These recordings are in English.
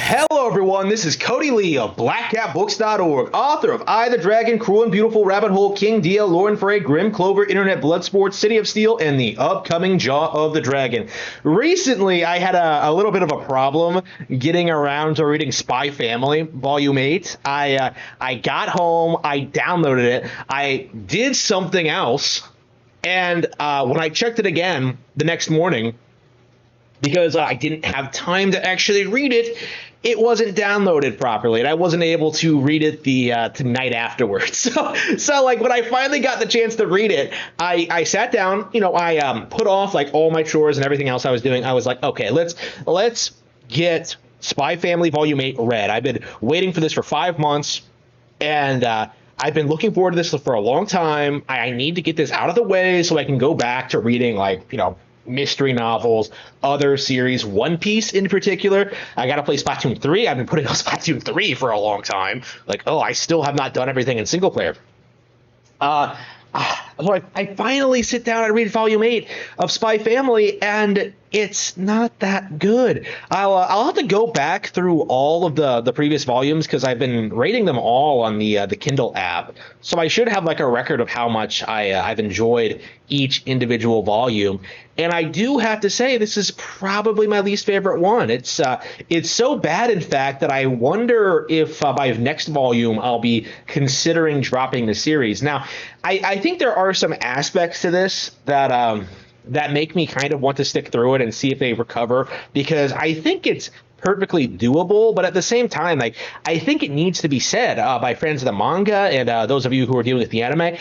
Hello, everyone. This is Cody Lee of BlackCatBooks.org, author of I, the Dragon, Cruel and Beautiful, Rabbit Hole, King Dia, Lauren Frey, Grim Clover, Internet Bloodsport, City of Steel, and the upcoming Jaw of the Dragon. Recently, I had a little bit of a problem getting around to reading Spy Family, Volume 8. I got home, I downloaded it, I did something else, and when I checked it again the next morning, because I didn't have time to actually read it, it wasn't downloaded properly, and I wasn't able to read it the night afterwards. So like when I finally got the chance to read it, I sat down. I put off like all my chores and everything else I was doing. I was like, okay, let's get Spy Family Volume 8 read. I've been waiting for this for 5 months, and I've been looking forward to this for a long time. I need to get this out of the way so I can go back to reading mystery novels, other series, One Piece in particular. I got to play Splatoon 3. I've been putting on Splatoon 3 for a long time. I still have not done everything in single player. So I finally sit down and read Volume 8 of Spy Family, and it's not that good. I'll have to go back through all of the previous volumes because I've been rating them all on the Kindle app. So I should have like a record of how much I've enjoyed each individual volume. And I do have to say this is probably my least favorite one. It's so bad, in fact, that I wonder if by next volume I'll be considering dropping the series. Now, I think there are some aspects to this that make me kind of want to stick through it and see if they recover, because I think it's perfectly doable, but at the same time, I think it needs to be said by fans of the manga and those of you who are dealing with the anime,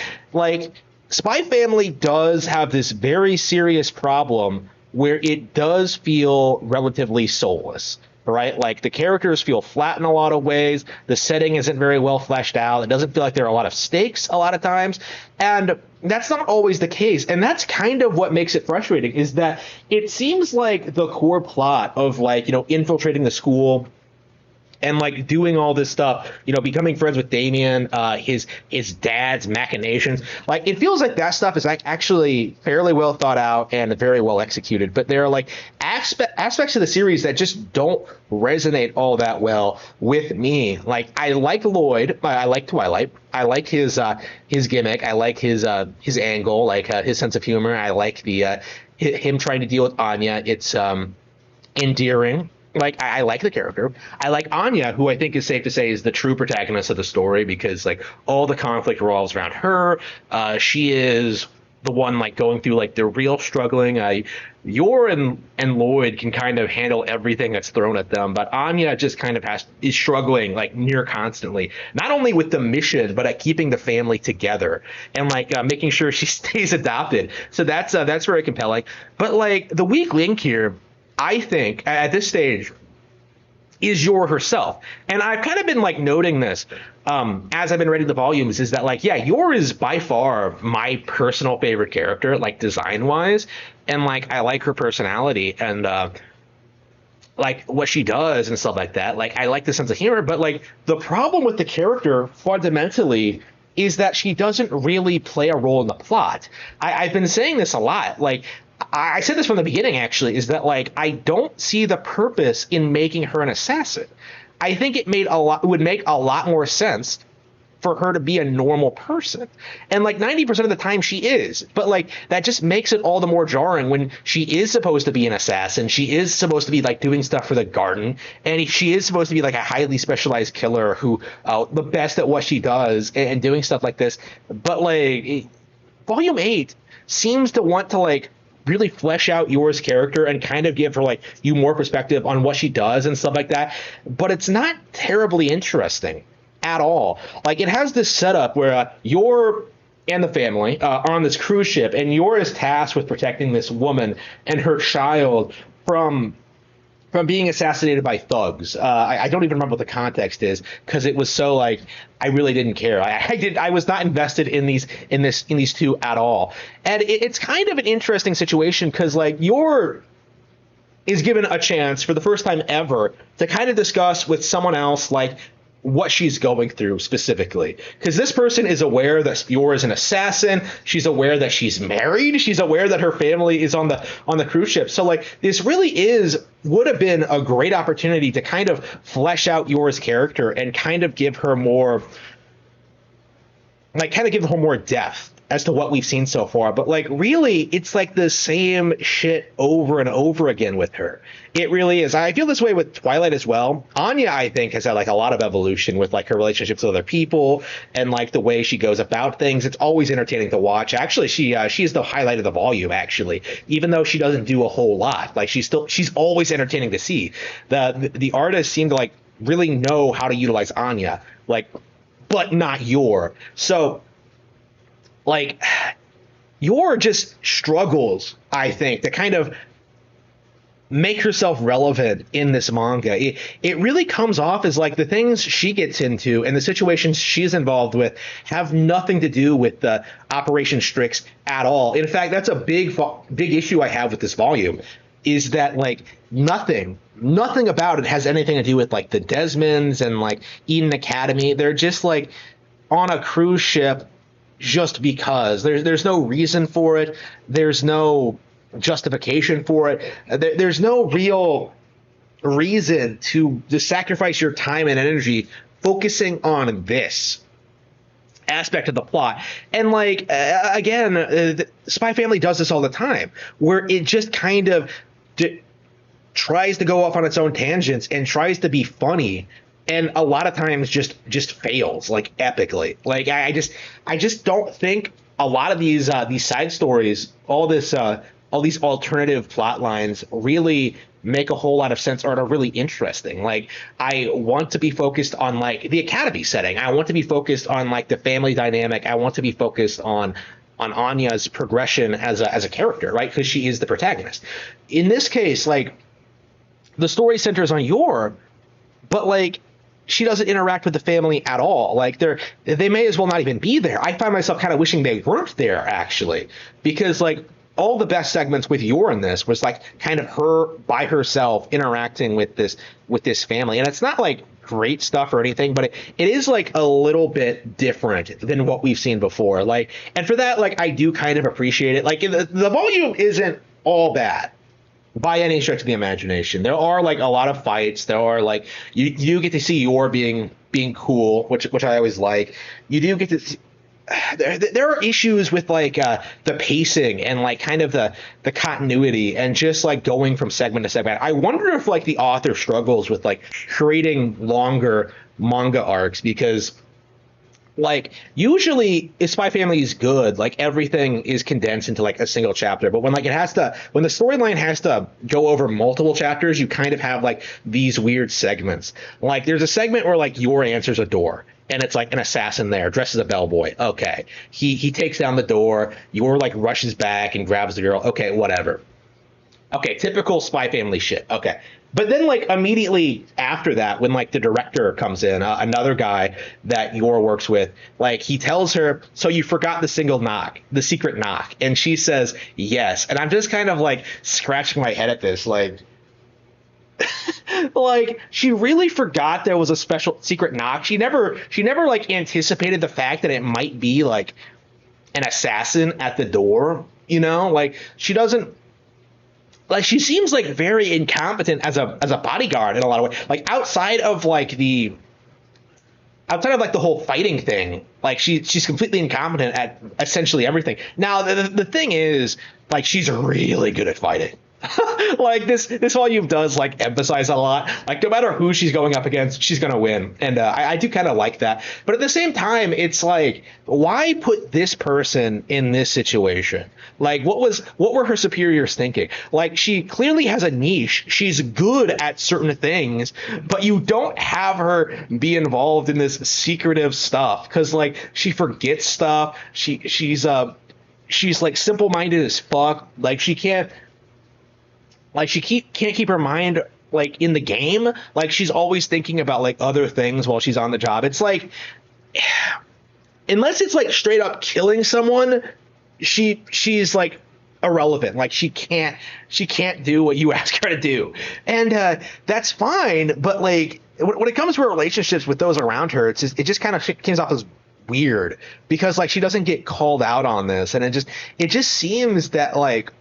Spy Family does have this very serious problem where it does feel relatively soulless, right? Like the characters feel flat in a lot of ways. The setting isn't very well fleshed out. It doesn't feel like there are a lot of stakes a lot of times. And that's not always the case. And that's kind of what makes it frustrating, is that it seems like the core plot of infiltrating the school and doing all this stuff, becoming friends with Damien, his dad's machinations. It feels like that stuff is actually fairly well thought out and very well executed. But there are aspects of the series that just don't resonate all that well with me. I like Lloyd. I like Twilight. I like his gimmick. I like his angle, his sense of humor. I like him trying to deal with Anya. It's endearing. I like the character. I like Anya, who I think is safe to say is the true protagonist of the story, because all the conflict revolves around her. She is the one going through the real struggling. Yor and Lloyd can kind of handle everything that's thrown at them, but Anya just kind of is struggling near constantly, not only with the mission but at keeping the family together and making sure she stays adopted. So that's very compelling. But the weak link here, I think, at this stage, is Yor herself. And I've kind of been noting this as I've been reading the volumes, is that Yor is by far my personal favorite character, design wise, and I like her personality and what she does and stuff like that. I like the sense of humor, but the problem with the character fundamentally is that she doesn't really play a role in the plot. I've been saying this a lot. I said this from the beginning, actually, is that I don't see the purpose in making her an assassin. I think it would make a lot more sense for her to be a normal person. And 90% of the time she is. But that just makes it all the more jarring when she is supposed to be an assassin. She is supposed to be doing stuff for the garden. And she is supposed to be a highly specialized killer who the best at what she does and doing stuff like this. But Volume 8 seems to want to really flesh out Yor's character and kind of give her you more perspective on what she does and stuff like that, but it's not terribly interesting at all. It has this setup where Yor and the family are on this cruise ship, and Yor is tasked with protecting this woman and her child from being assassinated by thugs. I don't even remember what the context is, because it was so I really didn't care. I was not invested in these two at all. And it's kind of an interesting situation, because Yor is given a chance for the first time ever to kind of discuss with someone else what she's going through specifically, because this person is aware that Yor is an assassin. She's aware that she's married. She's aware that her family is on the cruise ship. So like this really would have been a great opportunity to kind of flesh out Yor's character and kind of give her more depth as to what we've seen so far. But like really it's like the same shit over and over again with her. It really is. I feel this way with Twilight as well. Anya, I think, has had like a lot of evolution with like her relationships with other people and like the way she goes about things. It's always entertaining to watch. Actually, she is the highlight of the volume, actually, even though she doesn't do a whole lot. Like she's always entertaining to see. The artists seem to like really know how to utilize Anya, like, but not Yor. So like Yor just struggles, I think, to kind of make herself relevant in this manga. It really comes off as like the things she gets into and the situations she's involved with have nothing to do with the Operation Strix at all. In fact, that's a big issue I have with this volume, is that like nothing about it has anything to do with like the Desmonds and like Eden Academy. They're just like on a cruise ship just because. There's no reason for it. There's no justification for it. There's no real reason to sacrifice your time and energy focusing on this aspect of the plot. And like again, Spy Family does this all the time, where it just kind of tries to go off on its own tangents and tries to be funny, and a lot of times just fails like epically. Like I just don't think a lot of these side stories, all these alternative plot lines really make a whole lot of sense or are really interesting. Like I want to be focused on like the academy setting. I want to be focused on like the family dynamic. I want to be focused on Anya's progression as a character, right? Because she is the protagonist. In this case, like the story centers on Yor, but like she doesn't interact with the family at all. Like they may as well not even be there. I find myself kind of wishing they weren't there, actually, because like all the best segments with Yor in this was like kind of her by herself interacting with this family. And it's not like great stuff or anything, but it is like a little bit different than what we've seen before. Like, and for that, like I do kind of appreciate it. Like the volume isn't all bad by any stretch of the imagination. There are like a lot of fights. There are like you do get to see Yor being cool, which I always like. You do get to see, there are issues with like the pacing and like kind of the continuity and just like going from segment to segment. I wonder if like the author struggles with like creating longer manga arcs, because like usually if Spy Family is good, like everything is condensed into like a single chapter. But when like when the storyline has to go over multiple chapters, you kind of have like these weird segments. Like there's a segment where like Yor answers a door, and it's like an assassin there dressed as a bellboy. Okay, he takes down the door. Yor like rushes back and grabs the girl. Okay, whatever. Okay, typical Spy Family shit. Okay. But then, like, immediately after that, when, like, the director comes in, another guy that Yor works with, like, he tells her, so you forgot the secret knock. And she says, yes. And I'm just kind of, like, scratching my head at this, like, like, she really forgot there was a special secret knock. She never, like, anticipated the fact that it might be, like, an assassin at the door, you know? Like, she doesn't... Like she seems like very incompetent as a bodyguard in a lot of ways. Like outside of like the whole fighting thing, like she's completely incompetent at essentially everything. Now the thing is, like she's really good at fighting. Like this volume does like emphasize a lot. Like no matter who she's going up against, she's gonna win, and I do kind of like that. But at the same time, it's like, why put this person in this situation? Like what were her superiors thinking? Like she clearly has a niche. She's good at certain things, but you don't have her be involved in this secretive stuff because like she forgets stuff. She's like simple-minded as fuck. Like she can't. Like she can't keep her mind like in the game. Like she's always thinking about like other things while she's on the job. It's like, unless it's like straight up killing someone, she's like irrelevant. Like she can't do what you ask her to do, and that's fine. But like when it comes to her relationships with those around her, it just kind of comes off as weird because like she doesn't get called out on this, and it just seems that like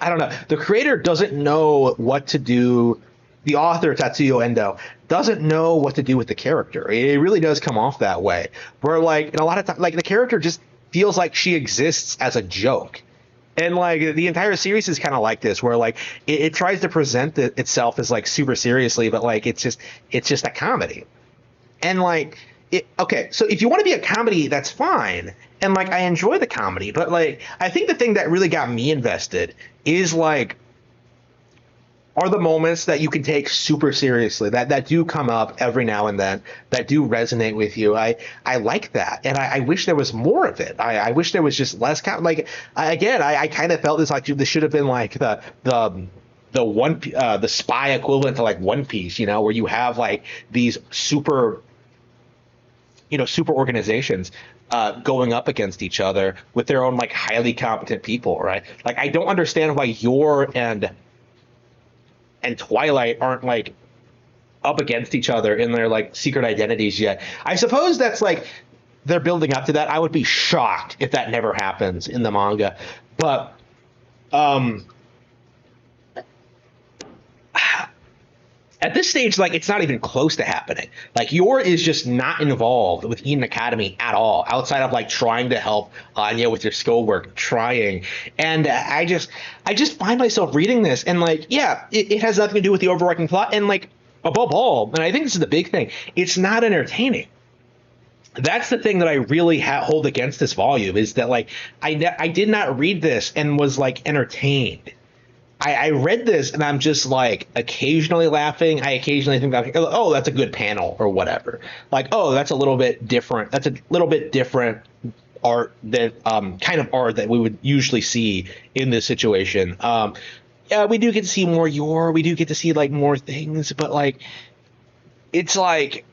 I don't know, the creator doesn't know what to do. The author Tatsuyo Endo doesn't know what to do with the character. It really does come off that way, where like in a lot of times, like the character just feels like she exists as a joke. And like the entire series is kind of like this, where like it tries to present itself as like super seriously, but like it's just a comedy. And like okay, so if you want to be a comedy, that's fine. And like I enjoy the comedy, but like I think the thing that really got me invested is like are the moments that you can take super seriously that do come up every now and then that do resonate with you. I like that, and I wish there was more of it. I wish there was just less like I kind of felt this should have been like the spy equivalent to like One Piece, where you have like these super organizations going up against each other with their own like highly competent people, right? Like I don't understand why Yor and Twilight aren't like up against each other in their like secret identities yet. I suppose that's like they're building up to that. I would be shocked if that never happens in the manga. But at this stage, like it's not even close to happening. Like Yor is just not involved with Eden Academy at all, outside of like trying to help Anya with your schoolwork, trying. And I just find myself reading this, and like, yeah, it has nothing to do with the overarching plot, and like above all, and I think this is the big thing, it's not entertaining. That's the thing that I really hold against this volume is that like I did not read this and was like entertained. I read this and I'm just like occasionally laughing. I occasionally think about, oh, that's a good panel or whatever. Like, oh, that's a little bit different. That's a little bit different art than kind of art that we would usually see in this situation. Yeah, we do get to see more Yor. We do get to see like more things, but like it's like,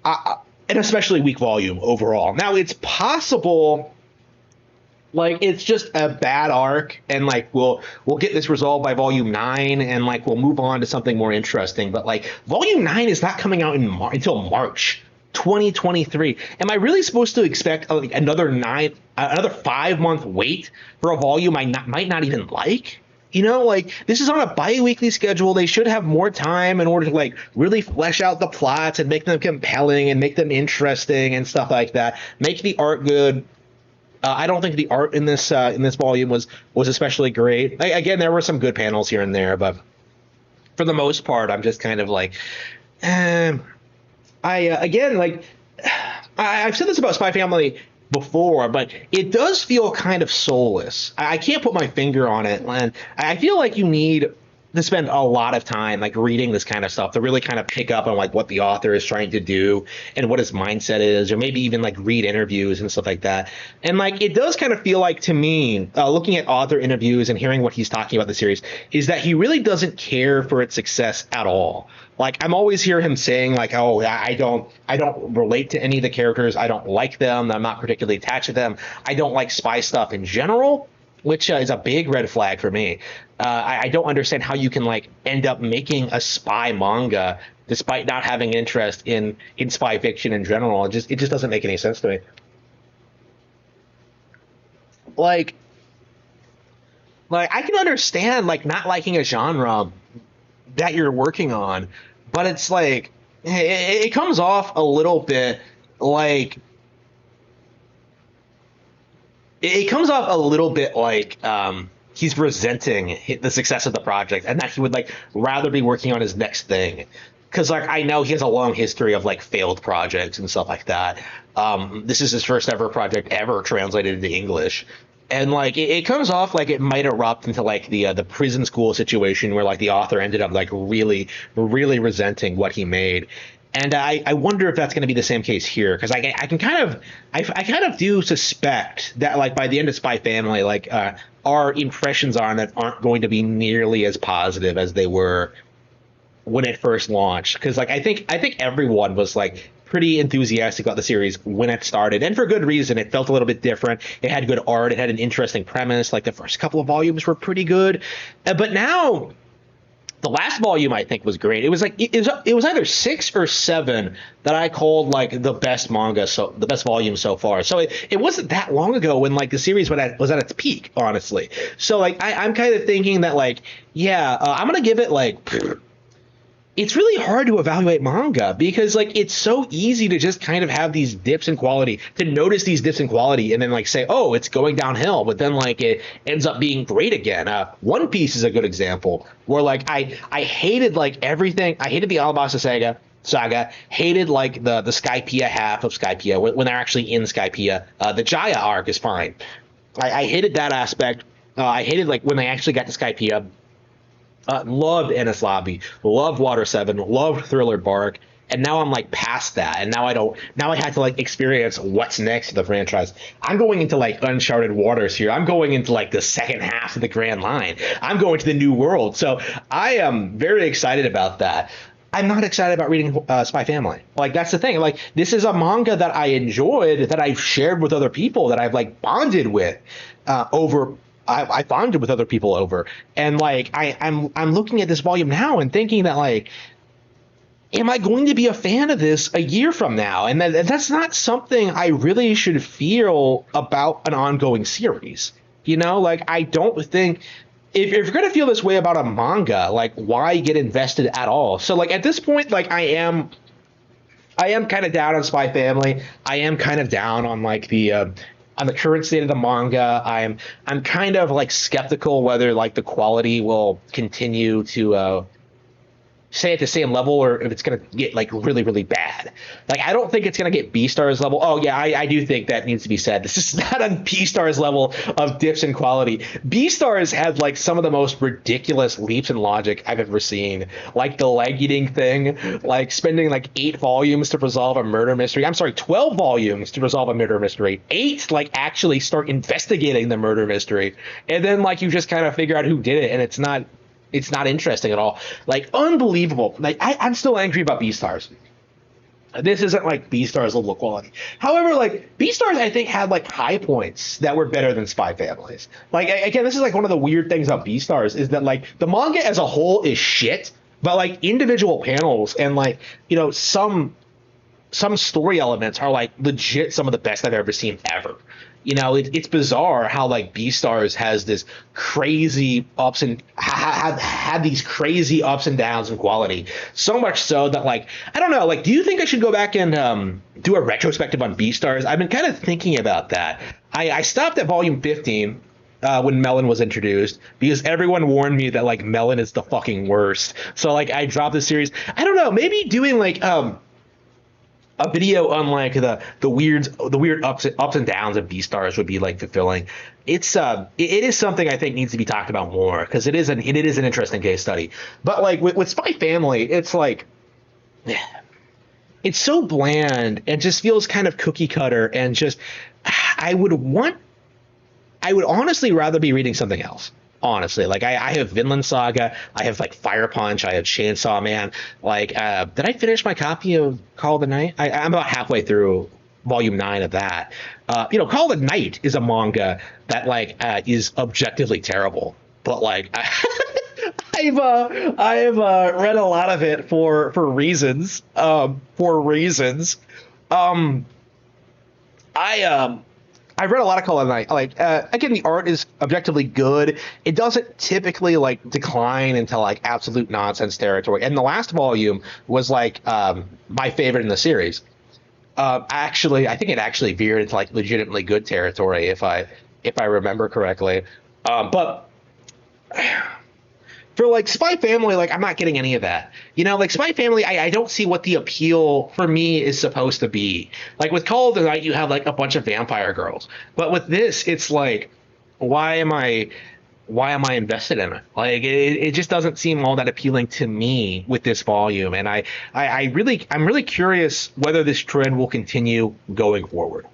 and especially weak volume overall. Now it's possible. Like it's just a bad arc, and like we'll get this resolved by volume 9, and like we'll move on to something more interesting. But like volume 9 is not coming out until March 2023. Am I really supposed to expect like another 5-month wait for a volume I might not even like? Like this is on a bi-weekly schedule. They should have more time in order to like really flesh out the plots and make them compelling and make them interesting and stuff like that. Make the art good. I don't think the art in this volume was especially great. Again, there were some good panels here and there, but for the most part, I'm just kind of like, I've said this about Spy Family before, but it does feel kind of soulless. I can't put my finger on it, and I feel like you need to spend a lot of time like reading this kind of stuff to really kind of pick up on like what the author is trying to do and what his mindset is, or maybe even like read interviews and stuff like that. And like it does kind of feel like to me, looking at author interviews and hearing what he's talking about the series, is that he really doesn't care for its success at all. Like I'm always hear him saying like, oh, I don't relate to any of the characters. I don't like them. I'm not particularly attached to them. I don't like spy stuff in general, which is a big red flag for me. I don't understand how you can like end up making a spy manga despite not having interest in spy fiction in general. It just doesn't make any sense to me. Like I can understand like not liking a genre that you're working on, but it's like it comes off a little bit like he's resenting the success of the project and that he would like rather be working on his next thing. Because like I know he has a long history of like failed projects and stuff like that. This is his first ever project ever translated into English. And like it comes off like it might erupt into like the prison school situation where like the author ended up like really, really resenting what he made. And I wonder if that's going to be the same case here, because I kind of do suspect that like by the end of Spy Family, like our impressions on it aren't going to be nearly as positive as they were when it first launched. Because like I think everyone was like pretty enthusiastic about the series when it started, and for good reason. It felt a little bit different. It had good art. It had an interesting premise. Like the first couple of volumes were pretty good, but now The last volume I think was great. It was like it was either 6 or 7 that I called like the best manga, so the best volume so far. So it wasn't that long ago when like the series was at its peak, honestly. So like I'm kind of thinking that like yeah, I'm gonna give it like it's really hard to evaluate manga because like it's so easy to just kind of have these dips in quality, to notice these dips in quality and then like say, oh, it's going downhill, but then like it ends up being great again. One Piece is a good example where like I hated like everything. I hated the Alabasta saga, hated like the Skypiea half of Skypiea when they're actually in Skypiea. The Jaya arc is fine. I hated that aspect. I hated like when they actually got to Skypiea. Loved Enies Lobby, loved Water 7, loved Thriller Bark, and now I'm like past that, and now I don't. Now I had to like experience what's next to the franchise. I'm going into like uncharted waters here. I'm going into like the second half of the Grand Line. I'm going to the new world. So I am very excited about that. I'm not excited about reading Spy Family. Like that's the thing. Like this is a manga that I enjoyed, that I've shared with other people, that I've like bonded with over. I bonded with other people over, and like I'm looking at this volume now and thinking that like, am I going to be a fan of this a year from now? And that's not something I really should feel about an ongoing series. You know, like I don't think if you're going to feel this way about a manga, like why get invested at all? So like at this point, like I am kind of down on Spy Family. I am kind of down on like on the current state of the manga. I'm kind of like skeptical whether like the quality will continue to stay at the same level or if it's going to get like really, really bad. Like, I don't think it's going to get B-Stars level. Oh, yeah, I do think that needs to be said. This is not on B-Stars level of dips in quality. B-Stars had like some of the most ridiculous leaps in logic I've ever seen. Like the leg eating thing, like spending like 8 volumes to resolve a murder mystery. I'm sorry, 12 volumes to resolve a murder mystery. 8, like actually start investigating the murder mystery. And then like you just kind of figure out who did it, and it's not interesting at all. Like, unbelievable. Like, I'm still angry about B-Stars. This isn't like B-Stars level quality. However, like, B-Stars, I think, had like high points that were better than Spy Families. Like, again, this is like one of the weird things about B-Stars is that like the manga as a whole is shit, but like individual panels and like, you know, some story elements are like legit some of the best I've ever seen ever. You know, it's bizarre how like B-Stars has this crazy ups and had these crazy ups and downs in quality. So much so that like, I don't know, like, do you think I should go back and do a retrospective on B-Stars? I've been kind of thinking about that. I stopped at volume 15 when Melon was introduced because everyone warned me that like Melon is the fucking worst. So like I dropped the series. I don't know, maybe doing like a video on like the weird ups and downs of B-Stars would be like fulfilling. It is something I think needs to be talked about more because it is an interesting case study. But like with Spy Family, it's like it's so bland and just feels kind of cookie cutter and just I would honestly rather be reading something else. Honestly, like I have Vinland Saga, I have like Fire Punch, I have Chainsaw Man. Like, did I finish my copy of Call of the Night? I'm about halfway through volume 9 of that. You know, Call of the Night is a manga that like is objectively terrible, but like I've read a lot of it for reasons. I've read a lot of Call of the Night. Like, again, the art is objectively good. It doesn't typically like decline into like absolute nonsense territory. And the last volume was like my favorite in the series. Actually, I think it actually veered into like legitimately good territory if I remember correctly. But for like Spy Family, like I'm not getting any of that. You know, like Spy Family, I don't see what the appeal for me is supposed to be. Like with Call of the Night, you have like a bunch of vampire girls, but with this, it's like, why am I invested in it? Like it just doesn't seem all that appealing to me with this volume, and I'm really curious whether this trend will continue going forward.